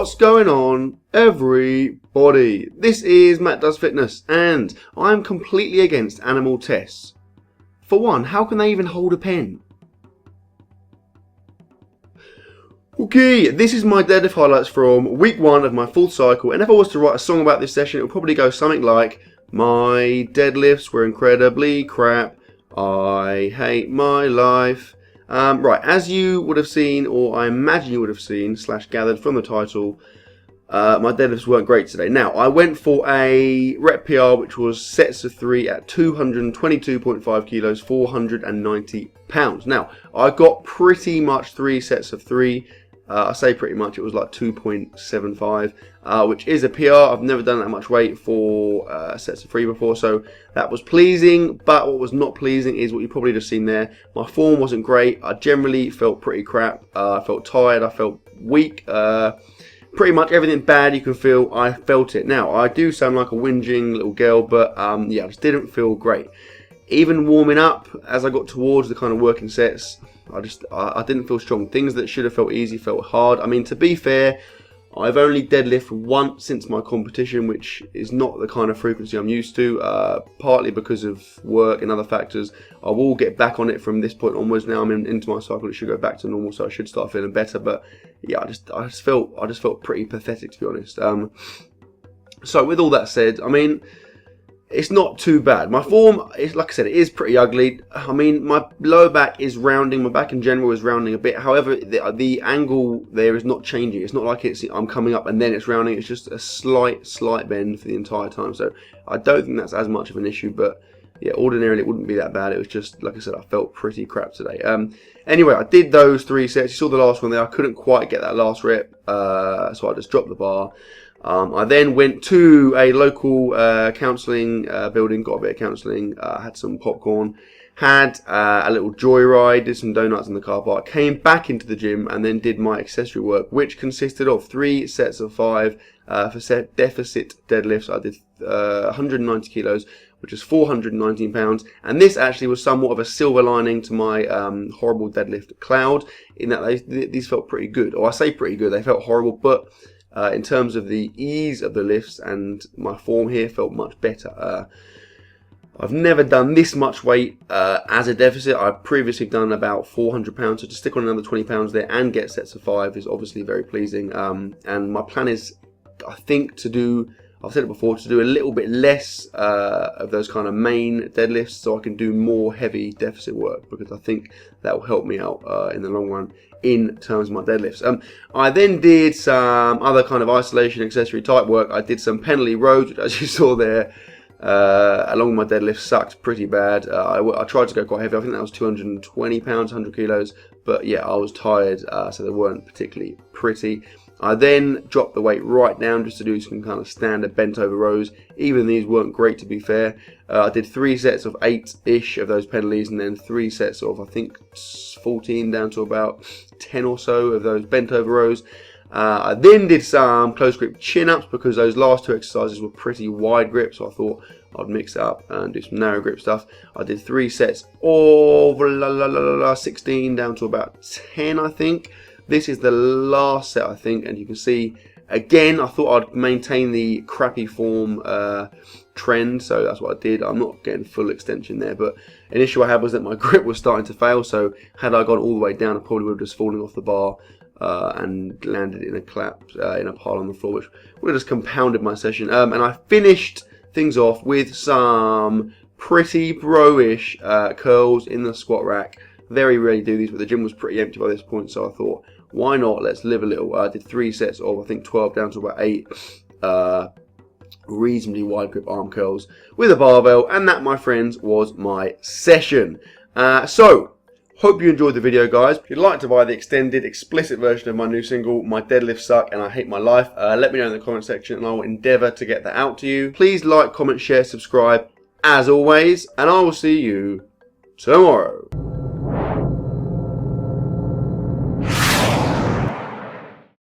What's going on, everybody? This is MattDoesFitness, and I'm completely against animal tests. For one, how can they even hold a pen? Okay, this is my deadlift highlights from week 1 of my full cycle, and if I was to write a song about this session, it would probably go something like, my deadlifts were incredibly crap, I hate my life. Right, as you would have seen, or I imagine you would have seen, / gathered from the title, my deadlifts weren't great today. Now, I went for a rep PR, which was sets of 3 at 222.5 kilos, 490 pounds. Now, I got pretty much 3 sets of 3. I say pretty much, it was like 2.75, which is a PR. I've never done that much weight for sets of 3 before, so that was pleasing. But what was not pleasing is what you probably just seen there. My form wasn't great. I generally felt pretty crap. I felt tired. I felt weak. Pretty much everything bad you can feel, I felt it. Now, I do sound like a whinging little girl, but yeah, I just didn't feel great. Even warming up, as I got towards the kind of working sets, I didn't feel strong. Things that should have felt easy felt hard. I mean, to be fair, I've only deadlifted once since my competition, which is not the kind of frequency I'm used to, partly because of work and other factors. I will get back on it from this point onwards. Now I'm into my cycle, it should go back to normal, so I should start feeling better. But yeah, I just felt pretty pathetic, to be honest. So with all that said, I mean, it's not too bad. My form is, like I said, it is pretty ugly. I mean, my lower back is rounding. My back in general is rounding a bit. However, the angle there is not changing. It's not like I'm coming up and then it's rounding. It's just a slight bend for the entire time. So I don't think that's as much of an issue. But yeah, ordinarily it wouldn't be that bad. It was just, like I said, I felt pretty crap today. Anyway, I did those 3 sets. You saw the last one there. I couldn't quite get that last rep, so I just dropped the bar. I then went to a local counselling building, got a bit of counselling, had some popcorn, had a little joyride, did some donuts in the car park, came back into the gym and then did my accessory work, which consisted of 3 sets of 5 for set deficit deadlifts. I did 190 kilos, which is 419 pounds, and this actually was somewhat of a silver lining to my horrible deadlift cloud, in that these felt pretty good. Or I say pretty good, they felt horrible, but in terms of the ease of the lifts and my form here felt much better. I've never done this much weight as a deficit. I've previously done about 400 pounds, so to stick on another 20 pounds there and get sets of 5 is obviously very pleasing. And my plan is, I think, to do, I've said it before, to do a little bit less of those kind of main deadlifts so I can do more heavy deficit work, because I think that will help me out in the long run in terms of my deadlifts. I then did some other kind of isolation accessory type work. I did some penalty rows, which, as you saw there, along with my deadlift, sucked pretty bad. I tried to go quite heavy. I think that was 220 pounds, 100 kilos, but yeah, I was tired, so they weren't particularly pretty. I then dropped the weight right down just to do some kind of standard bent over rows. Even these weren't great, to be fair. I did 3 sets of 8-ish of those penalties, and then 3 sets of, I think, 14 down to about 10 or so of those bent over rows. I then did some close grip chin-ups, because those last 2 exercises were pretty wide grip, so I thought I'd mix it up and do some narrow grip stuff. I did 3 sets of 16 down to about 10, I think. This is the last set, I think, and you can see, again, I thought I'd maintain the crappy form trend, so that's what I did. I'm not getting full extension there, but an issue I had was that my grip was starting to fail, so had I gone all the way down, I probably would have just fallen off the bar and landed in a collapse, in a pile on the floor, which would have just compounded my session. And I finished things off with some pretty bro-ish curls in the squat rack. Very rarely do these, but the gym was pretty empty by this point, so I thought, why not? Let's live a little. I did 3 sets of, I think, 12 down to about 8 reasonably wide grip arm curls with a barbell, and that, my friends, was my session. So, hope you enjoyed the video, guys. If you'd like to buy the extended, explicit version of my new single, My Deadlifts Suck and I Hate My Life, let me know in the comment section and I will endeavour to get that out to you. Please like, comment, share, subscribe, as always, and I will see you tomorrow.